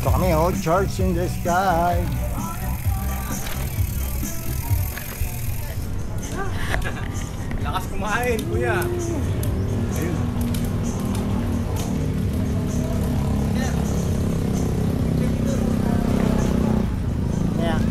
Ito kami, oh, Church in the Sky. Lakas kumain, kuya. Ayun. Yeah.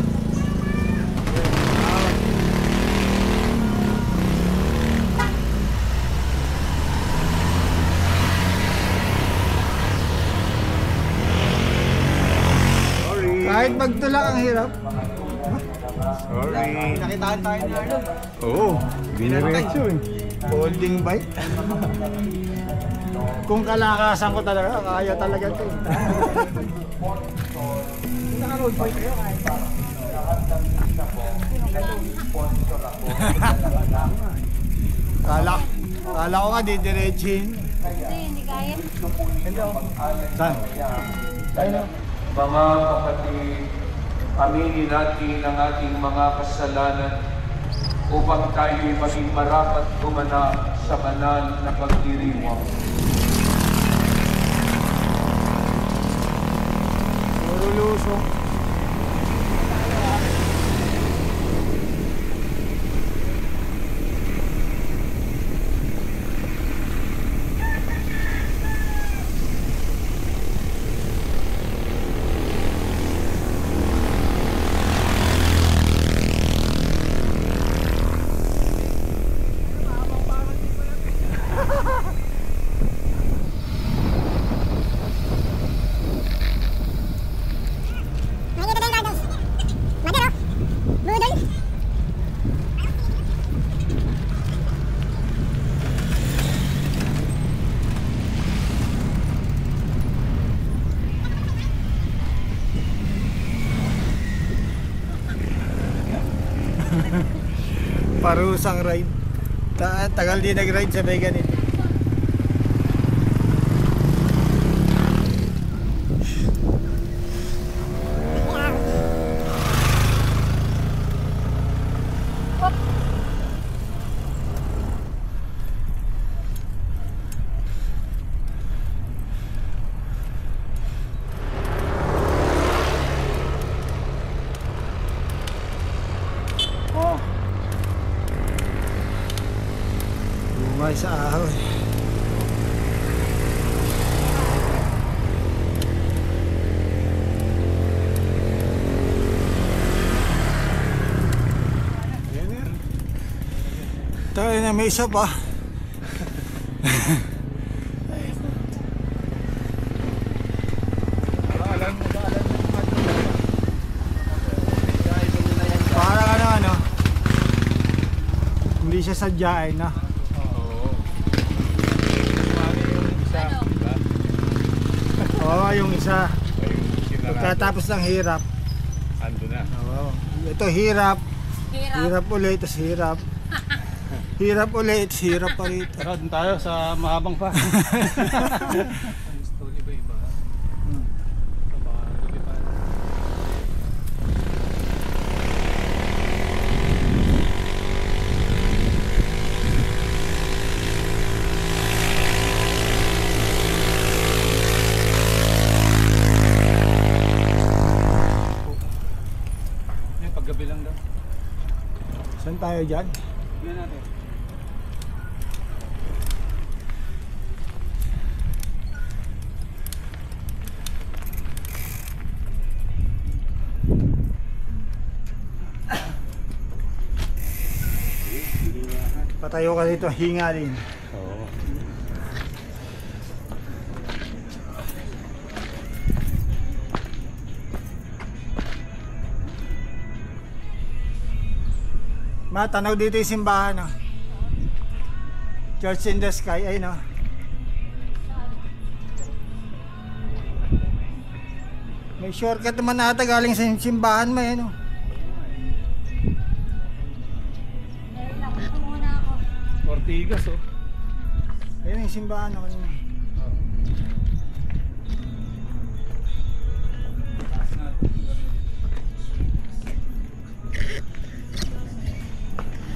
Kahit magtulak ang hirap. Sorry. Nakitaan tayo ni Arnold. Oo, biniretso eh. Holding bike. Kung kalakasan ko talaga, kaya talaga ito. Naka-road bike kayo kahit pa. Kala ko nga didiretsin. Hindi kaya. Saan? Mga kapatid, aminin natin ang ating mga kasalanan upang tayo'y maging marapat kumana sa banal na pagdiriwang. Puro lusong. Parusang ride. Tagal din nag-ride sa may ganito. Bumay sa ahoy. Tayo na, may isa pa. Parang ano, hindi siya sadyain na. Oo, yung isa. Pagkatapos ng hirap. Ando na. Oo. Ito hirap. Hirap ulit, tapos hirap. Hirap ulit, hirap pa rito. Tara, dun tayo sa mahabang pa. Story ba iba? Paggabi lang daw. Saan tayo dyan? Tignan natin. Patayo ka dito, hinga din. Oo. Matanaw dito yung simbahan, no? Church in the Sky, ay no? May shortcut naman ata galing sa simbahan mo, no? Ortigas, oh. Ayun yung simbahan, no? Kanina.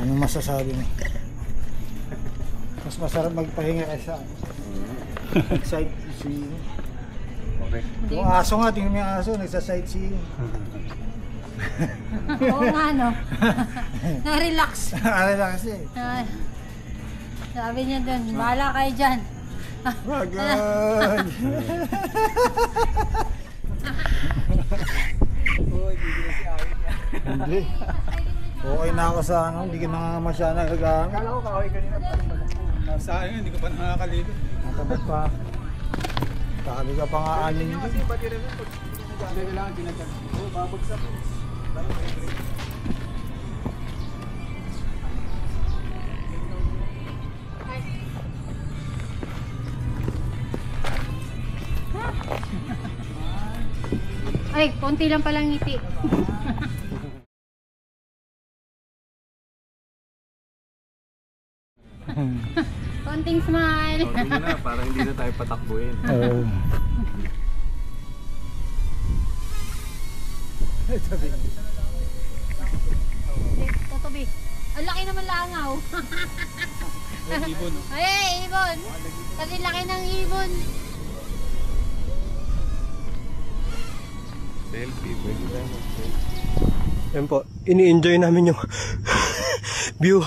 Ano masasabi mo? Mas masarap magpahinga kaysa side scene. Correct. Yung aso nga, tingnan mo yung aso, nagsa-sightseeing. Oo nga, no? Na-relax. Ano lang kasi. Sabi niya dun, bahala kayo dyan. Wagad! Uy, bibili si Awit niya. Hindi. Okay na ako sa ano, hindi ka na masyadong nagagamit. Kala ko kahoy kanina pa rin pala. Sa akin, hindi ko pa nakakaligo. Natabot pa. Kali ka pa nga anin Yung yun. kasi pati rin pag hindi kailangan tinatag. Oo, babagsak. Ay, konti lang palang ngiti. Konting smile. Hindi na, para hindi na tayo patakbuhin. Tutubi. Ang laki naman langaw. Ibon, no? Ay, ibon. Kasi laki ng ibon. Selfie, pwede tayo mag-selfie. Yan po, ini-enjoy namin yung view.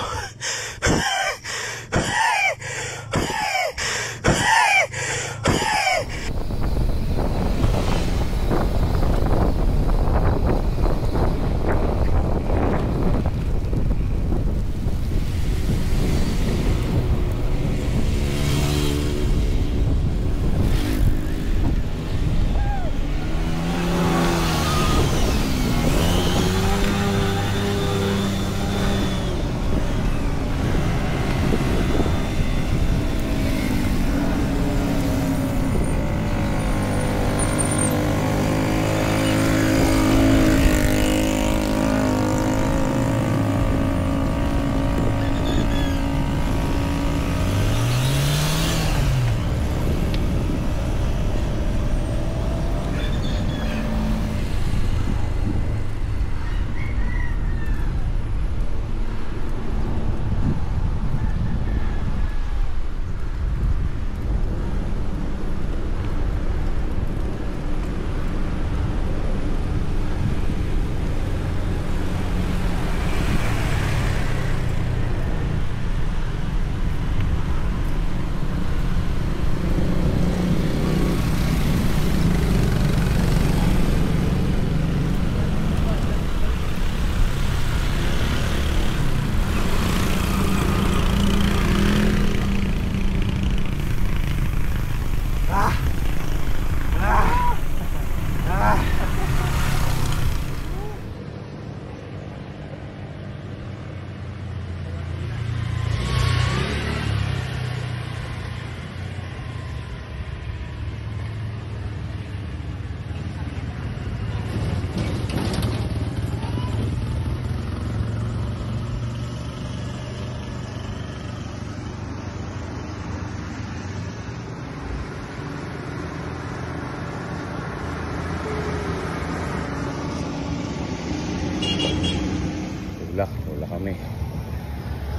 Wala kami.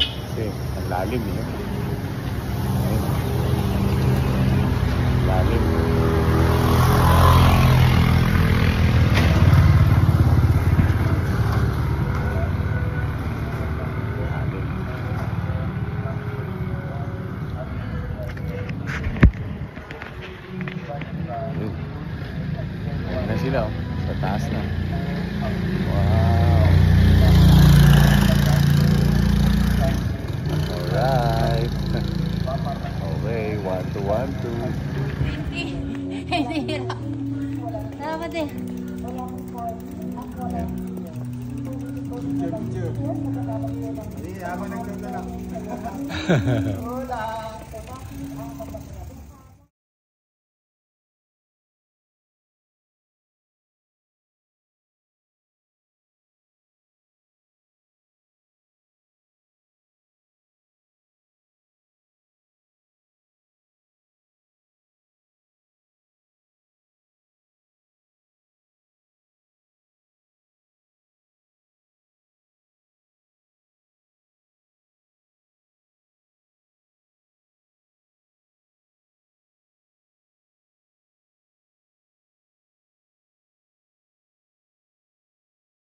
Kasi ang lalim eh. Ayun. Lalim. Ayun. Ayun na sila oh. Sa taas na. Wow. Alright. Okay, 1, 2, 1, 2. Hindi hirap. Salamat eh. Hindi, habang nagkanta lang.